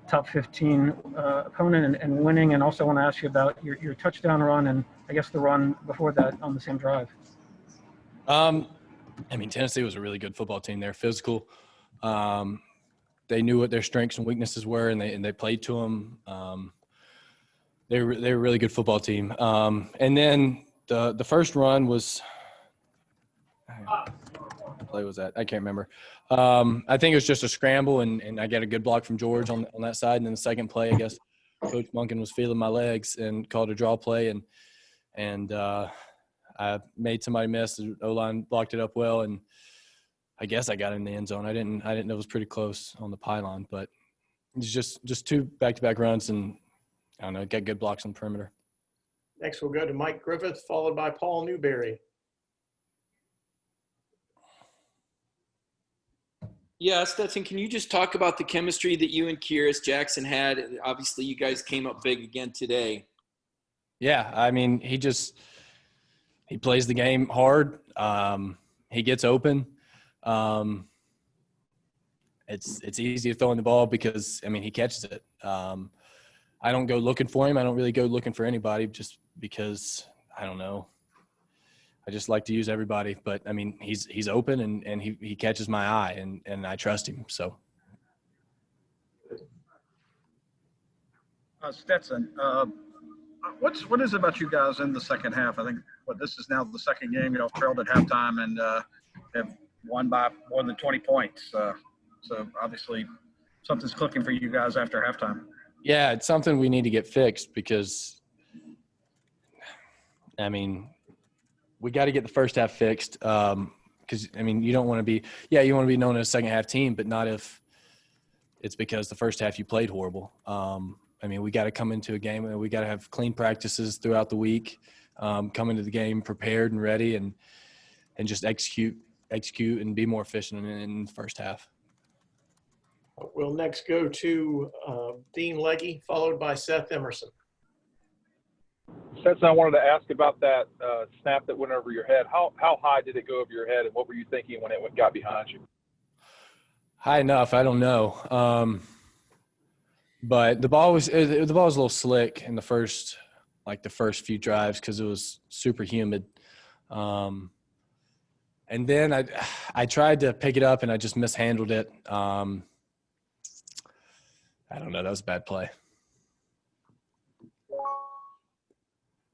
top 15 opponent and winning. And also want to ask you about your touchdown run and I guess the run before that on the same drive. I mean, Tennessee was a really good football team. They're physical. They knew what their strengths and weaknesses were, and they played to them. They're a really good football team. And then the first run was what play was that? I can't remember. I think it was just a scramble, and I got a good block from George on that side. And then the second play, I guess Coach Monken was feeling my legs and called a draw play, and I made somebody miss. The O-line blocked it up well, and I guess I got in the end zone. I didn't know it was pretty close on the pylon, but it's just two back-to-back runs, and I don't know, get good blocks on the perimeter. Next, we'll go to Mike Griffith, followed by Paul Newberry. Yeah, Stetson, can you just talk about the chemistry that you and Kearis Jackson had? Obviously, you guys came up big again today. Yeah, I mean, he plays the game hard. He gets open. It's easy to throw in the ball because, I mean, he catches it. I don't go looking for him. I don't really go looking for anybody just because, I don't know. I just like to use everybody. But, I mean, he's open and he catches my eye, and I trust him. So. Stetson, what is it about you guys in the second half? I think this is now the second game. Y'all trailed at halftime and have won by more than 20 points. So obviously something's clicking for you guys after halftime. Yeah, it's something we need to get fixed because, I mean, we got to get the first half fixed because, I mean, you don't want to be – you want to be known as a second-half team, but not if it's because the first half you played horrible. I mean, we got to come into a game and we got to have clean practices throughout the week, come into the game prepared and ready and just execute and be more efficient in the first half. We'll next go to Dean Legge, followed by Seth Emerson. Stetson, I wanted to ask about that snap that went over your head. How high did it go over your head, and what were you thinking when it got behind you? High enough, I don't know. But the ball was a little slick in the first few drives because it was super humid. And then I tried to pick it up and I just mishandled it. I don't know. That was a bad play.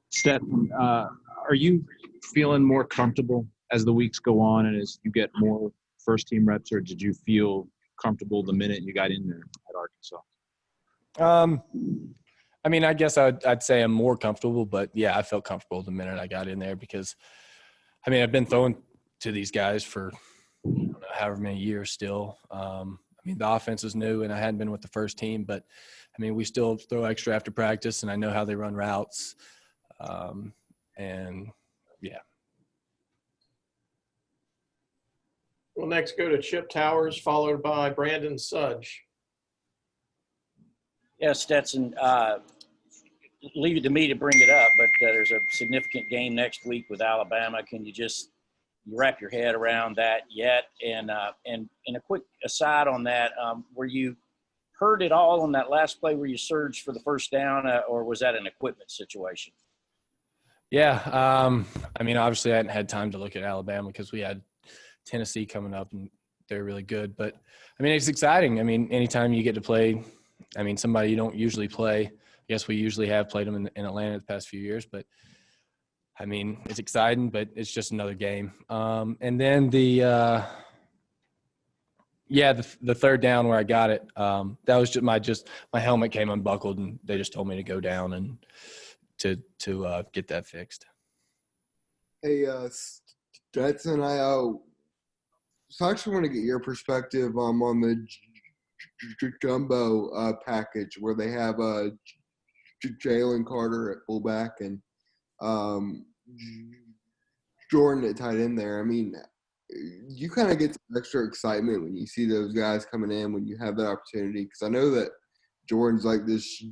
Stetson, are you feeling more comfortable as the weeks go on and as you get more first-team reps, or did you feel comfortable the minute you got in there at Arkansas? I mean, I guess I'd say I'm more comfortable, but yeah, I felt comfortable the minute I got in there because, I mean, I've been throwing to these guys for I don't know, however many years still. I mean, the offense is new and I hadn't been with the first team, but I mean, we still throw extra after practice and I know how they run routes. And yeah. We'll next go to Chip Towers, followed by Brandon Sudge. Yeah, Stetson, leave it to me to bring it up, but there's a significant game next week with Alabama. Can you just wrap your head around that yet? And a quick aside on that, were you hurt at all on that last play where you surged for the first down, or was that an equipment situation? Yeah, I mean, obviously I hadn't had time to look at Alabama because we had Tennessee coming up and they're really good. But, I mean, it's exciting. I mean, anytime you get to play – I mean, somebody you don't usually play. I guess we usually have played them in Atlanta the past few years. But, I mean, it's exciting, but it's just another game. And then the third down where I got it, that was just my helmet came unbuckled, and they just told me to go down and to get that fixed. Hey, Stetson, I actually want to get your perspective on the jumbo package where they have Jalen Carter at fullback and Jordan at tight end there. I mean, you kind of get some extra excitement when you see those guys coming in when you have that opportunity, because I know that Jordan's like this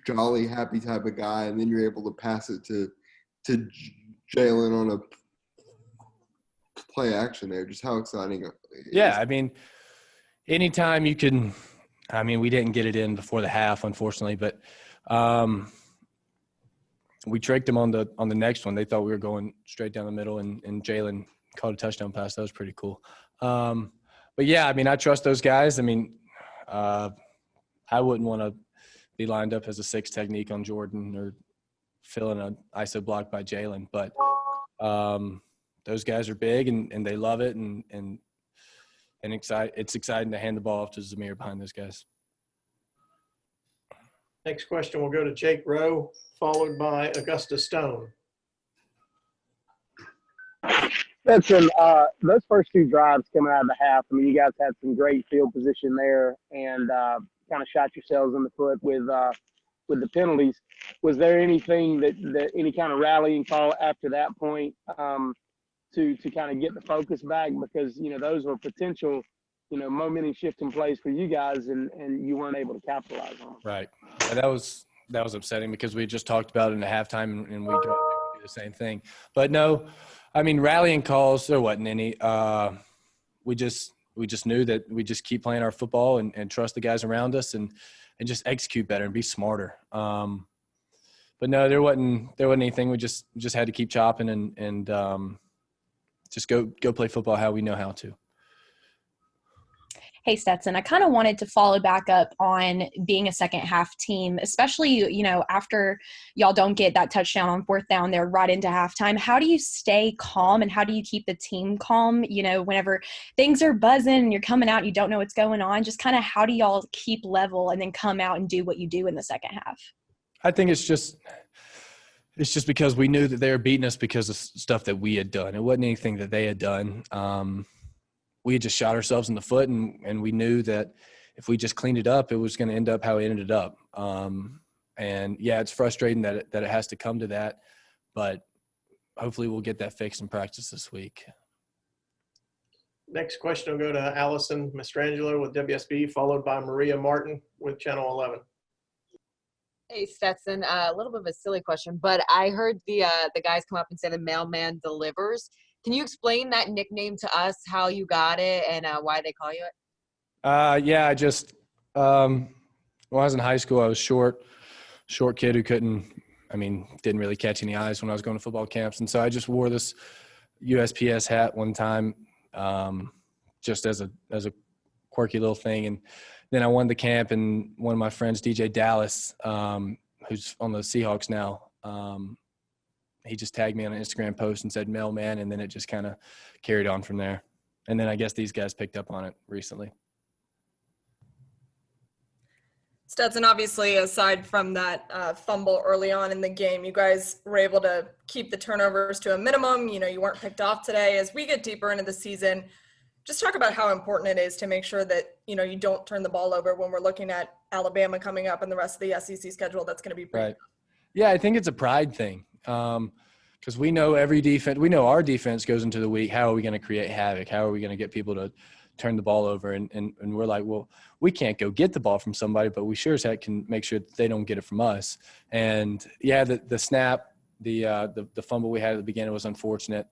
jolly, happy type of guy, and then you're able to pass it to Jalen on a play action there. Just how exciting. Yeah, I mean, anytime you can I mean, we didn't get it in before the half, unfortunately, but we tricked them on the next one. They thought we were going straight down the middle, and Jalen caught a touchdown pass. That was pretty cool. But yeah, I mean, I trust those guys. I mean, I wouldn't want to be lined up as a 6 technique on Jordan or filling an ISO block by Jalen, but those guys are big and they love it, and it's exciting to hand the ball off to Zamir behind those guys. Next question will go to Jake Rowe, followed by Augusta Stone. Stetson, those first 2 drives coming out of the half, I mean, you guys had some great field position there and kind of shot yourselves in the foot with the penalties. Was there anything that any kind of rallying call after that point to kind of get the focus back? Because, you know, those were potential, you know, momentum shifting plays for you guys, and you weren't able to capitalize on them. Right. Yeah, that was upsetting because we just talked about it in the halftime, and we do the same thing. But no, I mean, rallying calls, there wasn't any. We just knew that we just keep playing our football and trust the guys around us and just execute better and be smarter. But no, there wasn't anything. We just had to keep chopping and just go play football how we know how to. Hey, Stetson, I kind of wanted to follow back up on being a second half team, especially, you know, after y'all don't get that touchdown on 4th down there right into halftime. How do you stay calm and how do you keep the team calm, you know, whenever things are buzzing and you're coming out and you don't know what's going on? Just kind of how do y'all keep level and then come out and do what you do in the second half? I think it's just because we knew that they were beating us because of stuff that we had done. It wasn't anything that they had done. We had just shot ourselves in the foot, and we knew that if we just cleaned it up, it was going to end up how it ended up. And yeah, it's frustrating that it has to come to that, but hopefully we'll get that fixed in practice this week. Next question will go to Allison Mastrangelo with WSB, followed by Maria Martin with Channel 11. Hey, Stetson, a little bit of a silly question, but I heard the guys come up and say the mailman delivers. Can you explain that nickname to us, how you got it and why they call you it? Yeah, I just when I was in high school, I was short kid who didn't really catch any eyes when I was going to football camps. And so I just wore this USPS hat one time just as a quirky little thing. And then I won the camp, and one of my friends, DJ Dallas, who's on the Seahawks now, he just tagged me on an Instagram post and said mailman, and then it just kind of carried on from there. And then I guess these guys picked up on it recently. Stetson, obviously, aside from that fumble early on in the game, you guys were able to keep the turnovers to a minimum. You know, you weren't picked off today. As we get deeper into the season, just talk about how important it is to make sure that, you know, you don't turn the ball over when we're looking at Alabama coming up and the rest of the SEC schedule. That's going to be pretty right. Yeah, I think it's a pride thing. Because we know our defense goes into the week. How are we going to create havoc? How are we going to get people to turn the ball over? And we're like, well, we can't go get the ball from somebody, but we sure as heck can make sure that they don't get it from us. And yeah, the snap, the fumble we had at the beginning was unfortunate.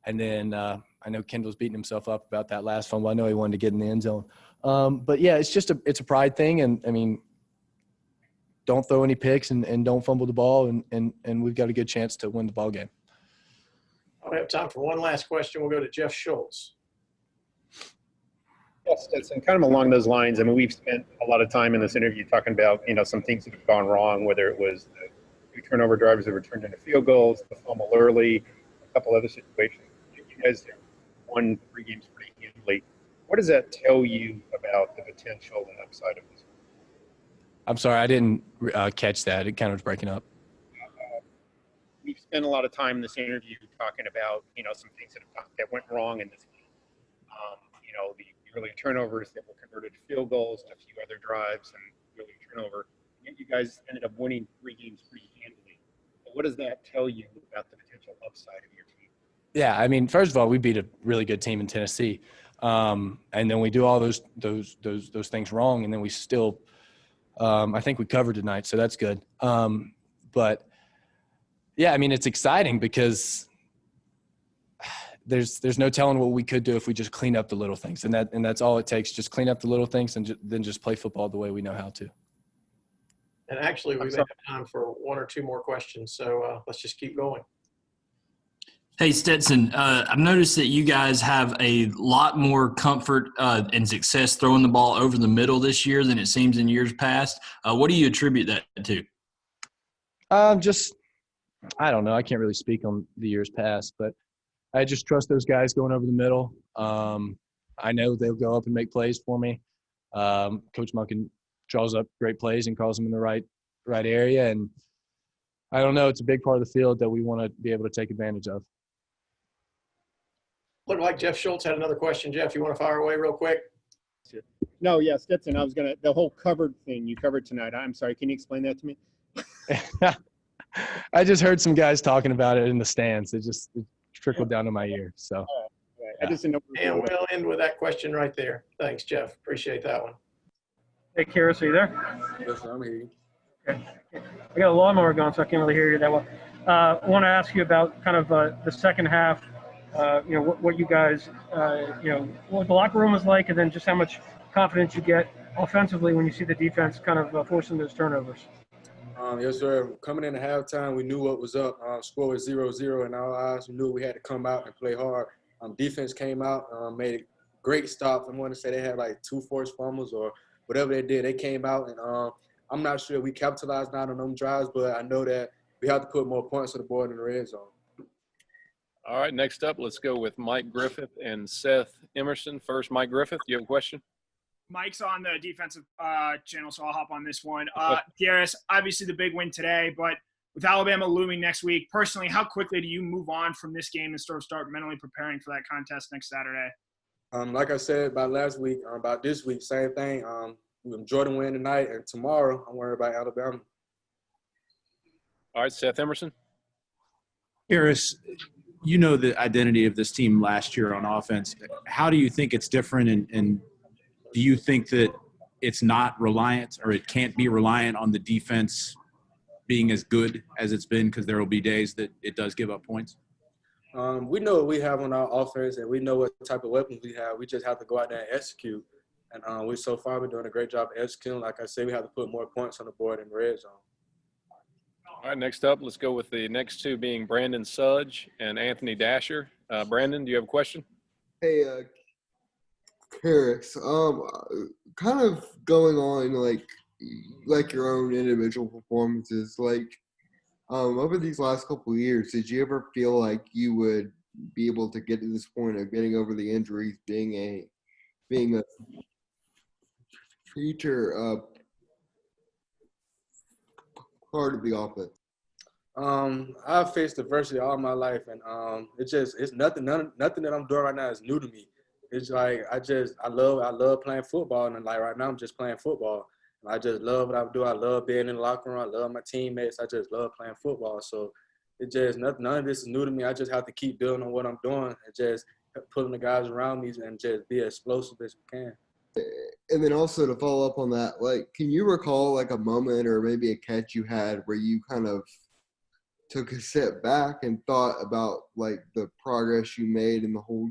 And then I know Kendall's beating himself up about that last fumble. I know he wanted to get in the end zone. But yeah, it's a pride thing. And I mean, don't throw any picks and don't fumble the ball, and we've got a good chance to win the ball game. We have time for one last question. We'll go to Jeff Schultz. Yes, Stetson, kind of along those lines. I mean, we've spent a lot of time in this interview talking about, you know, some things that have gone wrong, whether it was the 2 turnover drivers that were turned into field goals, the fumble early, a couple other situations. You guys have won 3 games pretty handily. What does that tell you about the potential and upside of this? I'm sorry, I didn't catch that. It kind of was breaking up. We've spent a lot of time in this interview talking about, you know, some things that went wrong in this game. You know, the early turnovers that were converted to field goals, and a few other drives and early turnover. You guys ended up winning 3 games pretty handily. But what does that tell you about the potential upside of your team? Yeah, I mean, first of all, we beat a really good team in Tennessee, and then we do all those things wrong, and then we still. I think we covered tonight, so that's good. But yeah, I mean, it's exciting because there's no telling what we could do if we just clean up the little things, and that's all it takes. Just clean up the little things, and then just play football the way we know how to. And actually, we may have time for one or two more questions, so let's just keep going. Hey, Stetson, I've noticed that you guys have a lot more comfort and success throwing the ball over the middle this year than it seems in years past. What do you attribute that to? I don't know. I can't really speak on the years past, but I just trust those guys going over the middle. I know they'll go up and make plays for me. Coach Munkin draws up great plays and calls them in the right area. And I don't know. It's a big part of the field that we want to be able to take advantage of. Looked like Jeff Schultz had another question. Jeff, you want to fire away real quick? No, yeah, Stetson, the whole covered thing you covered tonight. I'm sorry. Can you explain that to me? I just heard some guys talking about it in the stands. It trickled down to my ear. So, right. I just didn't know. And we'll end with that question right there. Thanks, Jeff. Appreciate that one. Hey, Kearis, are you there? Yes, I'm here. Okay. I got a lawnmower going, so I can't really hear you that well. I want to ask you about kind of the second half. What you guys, what the locker room was like, and then just how much confidence you get offensively when you see the defense kind of forcing those turnovers. Yes, sir. Coming into halftime, we knew what was up. Score was 0-0 in our eyes. We knew we had to come out and play hard. Defense came out, made a great stop. I want to say they had like 2 forced fumbles or whatever they did. They came out, and I'm not sure we capitalized on them drives, but I know that we have to put more points on the board in the red zone. All right, next up, let's go with Mike Griffith and Seth Emerson. First, Mike Griffith, do you have a question? Mike's on the defensive channel, so I'll hop on this one. Kearis, obviously the big win today, but with Alabama looming next week, personally, how quickly do you move on from this game and start mentally preparing for that contest next Saturday? Like I said about last week, about this week, same thing. We enjoy the win tonight, and tomorrow I'm worried about Alabama. All right, Seth Emerson. Kearis, you know the identity of this team last year on offense. How do you think it's different, and do you think that it's not reliant or it can't be reliant on the defense being as good as it's been, because there will be days that it does give up points? We know what we have on our offense, and we know what type of weapons we have. We just have to go out there and execute. And so far we're doing a great job executing. Like I said, we have to put more points on the board in the red zone. All right, next up, let's go with the next two being Brandon Sudge and Anthony Dasher. Brandon, do you have a question? Hey, Kearis, kind of going on like your own individual performances, over these last couple of years, did you ever feel like you would be able to get to this point of getting over the injuries, being a feature part of the offense? I've faced adversity all my life, and it's nothing that I'm doing right now is new to me. It's like I love playing football, and like right now I'm just playing football. And I just love what I do. I love being in the locker room. I love my teammates. I just love playing football. So none of this is new to me. I just have to keep building on what I'm doing and just pulling the guys around me and just be as explosive as we can. And then also to follow up on that, can you recall a moment or maybe a catch you had where you kind of took a step back and thought about the progress you made and the whole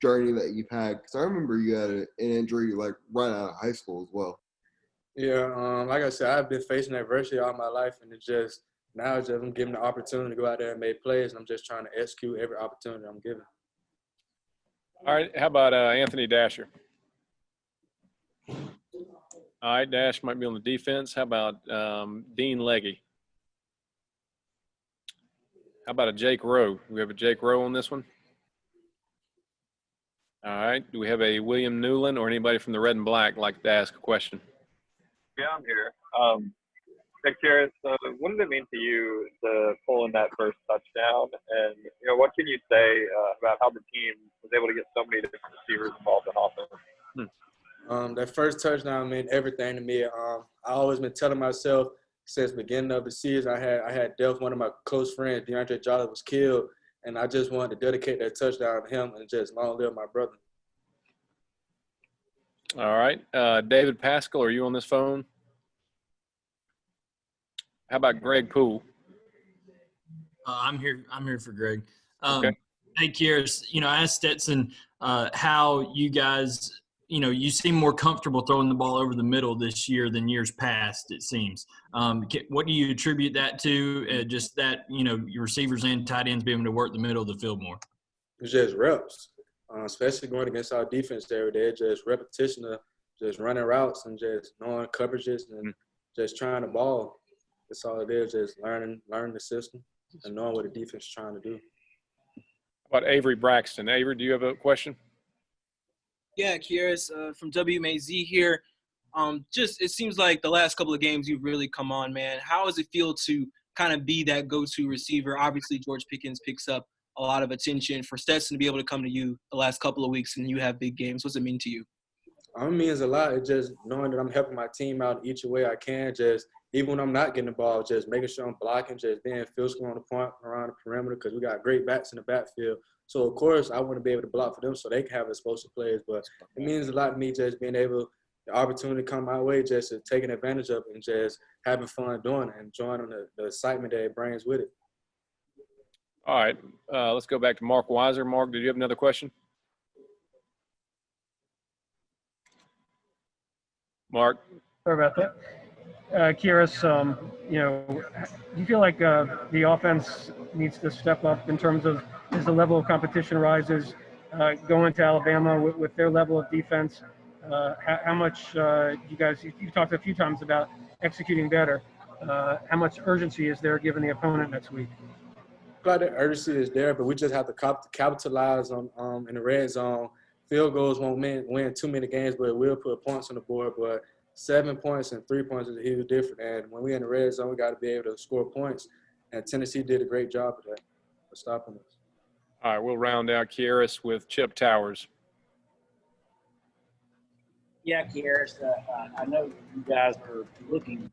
journey that you've had? Because I remember you had an injury right out of high school as well. Yeah, like I said, I've been facing adversity all my life, and now I'm given the opportunity to go out there and make plays, and I'm just trying to execute every opportunity I'm given. All right, how about Anthony Dasher? All right, Dash might be on the defense. How about Dean Leggy? How about a Jake Rowe? Do we have a Jake Rowe on this one? All right, do we have a William Newland or anybody from the Red and Black like to ask a question? Yeah, I'm here. Kearis, what did it mean to you to pull in that first touchdown? And, what can you say about how the team was able to get so many different receivers involved in offense? That first touchdown meant everything to me. I always been telling myself since the beginning of the season, I had dealt one of my close friends, DeAndre Jolly, was killed, and I just wanted to dedicate that touchdown to him and just long live my brother. All right. David Pascal, are you on this phone? How about Greg Poole? I'm here for Greg. Okay. Hey, Kearis, I asked Stetson how you guys, you seem more comfortable throwing the ball over the middle this year than years past, it seems. What do you attribute that to? Just that, your receivers and tight ends being able to work the middle of the field more? It's just reps, especially going against our defense every day. Just repetition of just running routes and just knowing coverages and just trying to ball. That's all it is, just learning the system and knowing what the defense is trying to do. About Avery Braxton. Avery, do you have a question? Yeah, Kearis from WMAZ here. Just it seems like the last couple of games you've really come on, man. How does it feel to kind of be that go-to receiver? Obviously, George Pickens picks up a lot of attention. For Stetson to be able to come to you the last couple of weeks and you have big games, what's it mean to you? It means a lot. It's just knowing that I'm helping my team out each way I can. Just even when I'm not getting the ball, just making sure I'm blocking, just being physical on the point around the perimeter because we got great backs in the backfield. So, of course, I want to be able to block for them so they can have explosive plays. But it means a lot to me just being able, the opportunity to come my way, just to taking advantage of it and just having fun doing it and enjoying the excitement that it brings with it. All right. Let's go back to Mark Weiser. Mark, did you have another question? Mark? Sorry about that. Kearis, do you feel like the offense needs to step up in terms of as the level of competition rises, going to Alabama with their level of defense? How much you've talked a few times about executing better. How much urgency is there given the opponent next week? Glad the urgency is there, but we just have to capitalize on in the red zone. Field goals won't win too many games, but it will put points on the board. But 7 points and 3 points is a huge difference. And when we're in the red zone, we got to be able to score points. And Tennessee did a great job of that, for stopping us. All right, we'll round out Kearis with Chip Towers. Yeah, Kearis, I know you guys are looking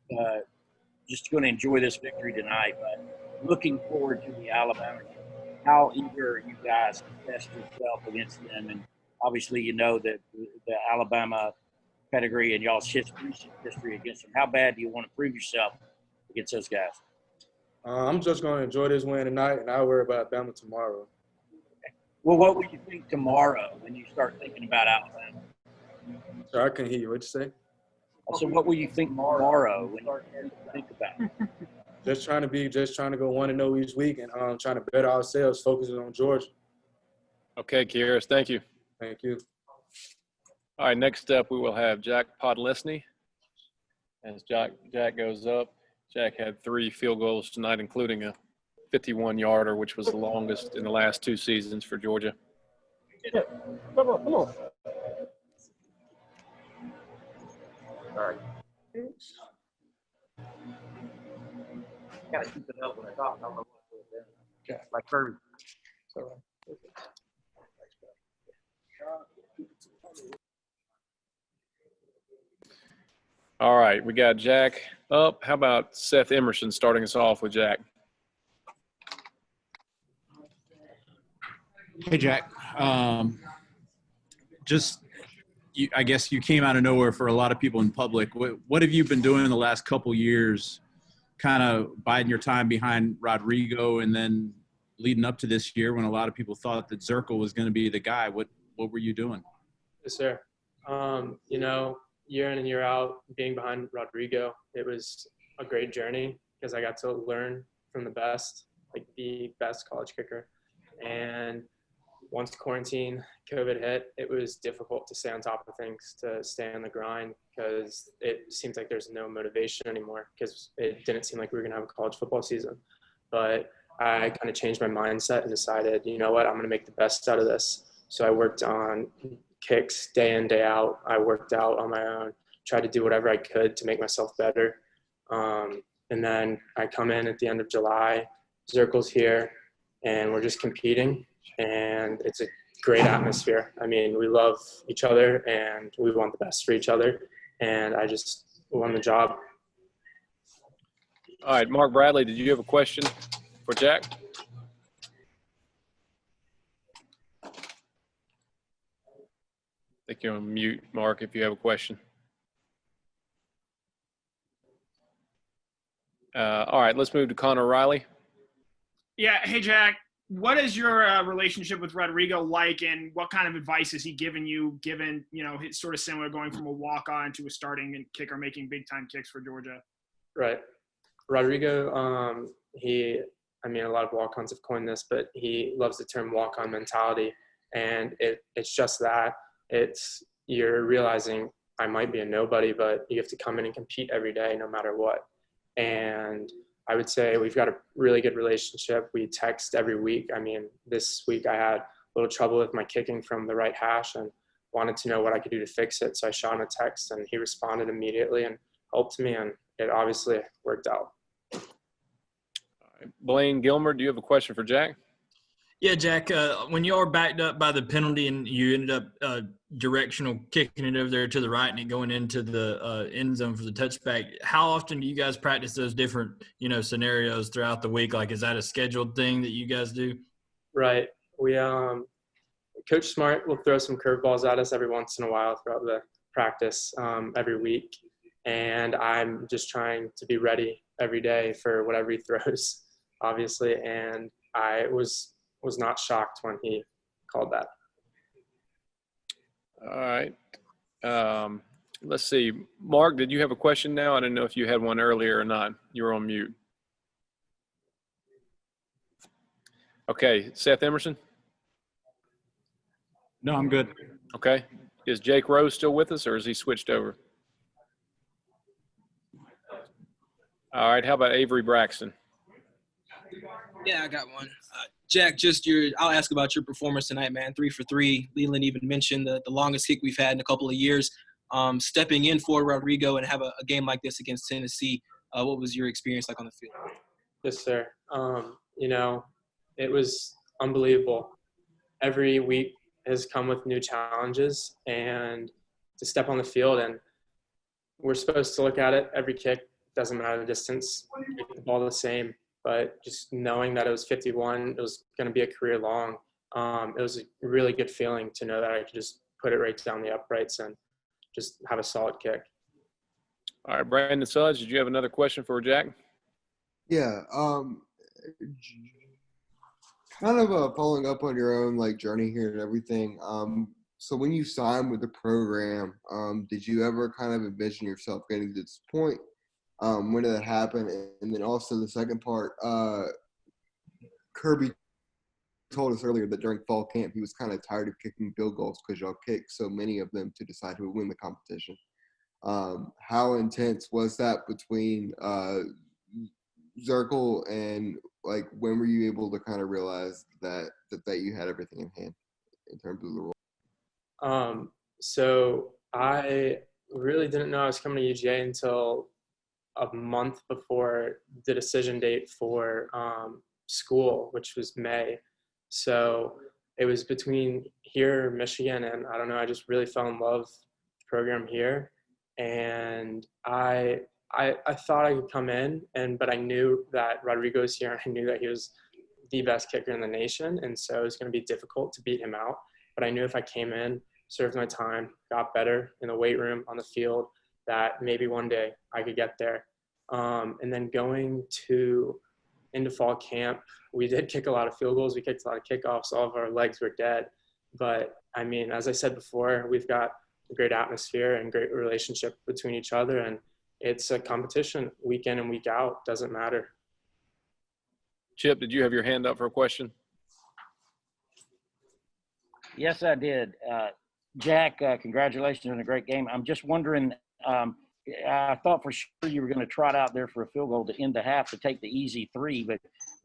just going to enjoy this victory tonight, but looking forward to the Alabama game. How eager are you guys to test yourself against them? And obviously, you know that the Alabama pedigree and y'all's history against them. How bad do you want to prove yourself against those guys? I'm just going to enjoy this win tonight, and I'll worry about Alabama tomorrow. Okay. Well, what will you think tomorrow when you start thinking about Alabama? Sorry, I couldn't hear you. What'd you say? So what will you think tomorrow when you think about it? Just trying to go 1-0 each week and trying to better ourselves, focusing on Georgia. Okay, Kearis, thank you. Thank you. All right, next up we will have Jack Podlesny. As Jack goes up, Jack had 3 field goals tonight, including a 51-yarder, which was the longest in the last 2 seasons for Georgia. Yeah. Come on. All right. Got to keep it up when I talk. I don't know what to do. Like Kirby. All right, we got Jack up. How about Seth Emerson starting us off with Jack? Hey, Jack. I guess you came out of nowhere for a lot of people in public. What have you been doing the last couple years, kind of biding your time behind Rodrigo and then leading up to this year when a lot of people thought that Zirkle was going to be the guy? What were you doing? Yes, sir. Year in and year out, being behind Rodrigo, it was a great journey because I got to learn from the best college kicker. And once quarantine, COVID hit, it was difficult to stay on top of things, to stay on the grind because it seems like there's no motivation anymore because it didn't seem like we were going to have a college football season. But I kind of changed my mindset and decided, you know what, I'm going to make the best out of this. So I worked on kicks day in, day out. I worked out on my own, tried to do whatever I could to make myself better. And then I come in at the end of July, Zirkle's here, and we're just competing. And it's a great atmosphere. I mean, we love each other, and we want the best for each other. And I just won the job. All right, Mark Bradley, did you have a question for Jack? I think you're on mute, Mark, if you have a question. All right, let's move to Connor Riley. Yeah. Hey, Jack. what is your relationship with Rodrigo like, and what kind of advice has he given you, given, it's sort of similar going from a walk-on to a starting kicker making big-time kicks for Georgia? Right. Rodrigo, a lot of walk-ons have coined this, but he loves the term walk-on mentality. And it's just that. You're realizing I might be a nobody, but you have to come in and compete every day no matter what. And I would say we've got a really good relationship. We text every week. This week I had a little trouble with my kicking from the right hash and wanted to know what I could do to fix it. So I shot him a text and he responded immediately and helped me, and it obviously worked out. All right. Blaine Gilmer, do you have a question for Jack? Yeah, Jack, when you are backed up by the penalty and you ended up directional kicking it over there to the right and it going into the end zone for the touchback, how often do you guys practice those different, scenarios throughout the week? Like, is that a scheduled thing that you guys do? Right. We Coach Smart will throw some curveballs at us every once in a while throughout the practice every week. And I'm just trying to be ready every day for whatever he throws, obviously. And I was not shocked when he called that. All right. Let's see. Mark, did you have a question now? I didn't know if you had one earlier or not. You were on mute. Okay. Seth Emerson? No, I'm good. Okay. Is Jake Rose still with us, or is he switched over? All right. How about Avery Braxton? Yeah, I got one. Jack, I'll ask about your performance tonight, man. 3 for 3. Leland even mentioned the longest kick we've had in a couple of years. Stepping in for Rodrigo and have a game like this against Tennessee, what was your experience like on the field? Yes, sir. It was unbelievable. Every week has come with new challenges, and to step on the field, and we're supposed to look at it. Every kick, doesn't matter the distance, keep the ball the same. But just knowing that it was 51, it was going to be a career long. It was a really good feeling to know that I could just put it right down the uprights and just have a solid kick. All right, Brandon Sudge, did you have another question for Jack? Yeah. Kind of following up on your own journey here and everything. So when you signed with the program, did you ever kind of envision yourself getting to this point? When did that happen? And then also the second part, Kirby told us earlier that during fall camp he was kind of tired of kicking field goals because y'all kicked so many of them to decide who would win the competition. How intense was that between Zirkle, and when were you able to kind of realize that you had everything in hand in terms of the role? So I really didn't know I was coming to UGA until a month before the decision date for school, which was May. So it was between here, Michigan, and I don't know, I just really fell in love with the program here. And I thought I could come in, but I knew that Rodrigo's here, and I knew that he was the best kicker in the nation. And so it was going to be difficult to beat him out. But I knew if I came in, served my time, got better in the weight room, on the field, that maybe one day I could get there. And then going into fall camp, we did kick a lot of field goals. We kicked a lot of kickoffs. All of our legs were dead. But, as I said before, we've got a great atmosphere and great relationship between each other. And it's a competition week in and week out. Doesn't matter. Chip, did you have your hand up for a question? Yes, I did. Jack, congratulations on a great game. I'm just wondering, I thought for sure you were going to trot out there for a field goal to end the half to take the easy 3, but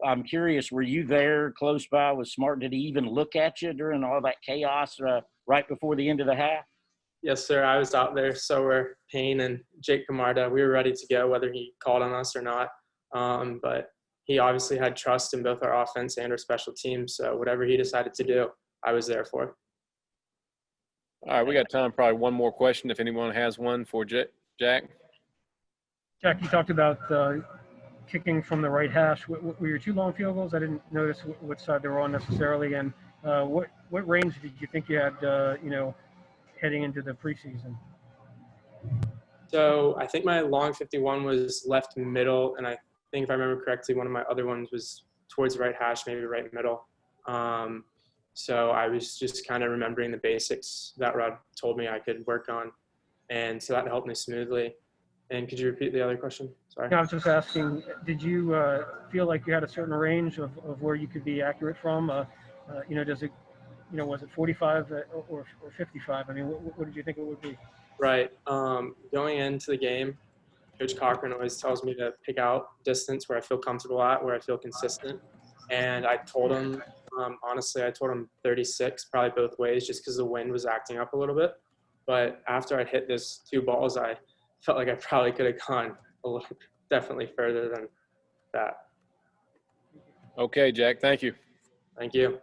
I'm curious, were you there close by with Smart? Did he even look at you during all that chaos right before the end of the half? Yes, sir. I was out there. So were Payne and Jake Camarda. We were ready to go, whether he called on us or not. But he obviously had trust in both our offense and our special teams. So whatever he decided to do, I was there for. All right, we got time for probably one more question if anyone has one for Jack. Jack, you talked about kicking from the right hash. Were your 2 long field goals? I didn't notice what side they were on necessarily. And what range did you think you had, heading into the preseason? So I think my long 51 was left middle, and I think if I remember correctly, one of my other ones was towards the right hash, maybe right middle. So I was just kind of remembering the basics that Rod told me I could work on. And so that helped me smoothly. And could you repeat the other question? Sorry. I was just asking, did you feel like you had a certain range of where you could be accurate from? Does it, was it 45 or 55? I mean, what did you think it would be? Right. Going into the game, Coach Cochran always tells me to pick out distance where I feel comfortable at, where I feel consistent. And I told him, honestly, I told him 36, probably both ways, just because the wind was acting up a little bit. But after I hit those 2 balls, I felt like I probably could have gone definitely further than that. Okay, Jack. Thank you. Thank you.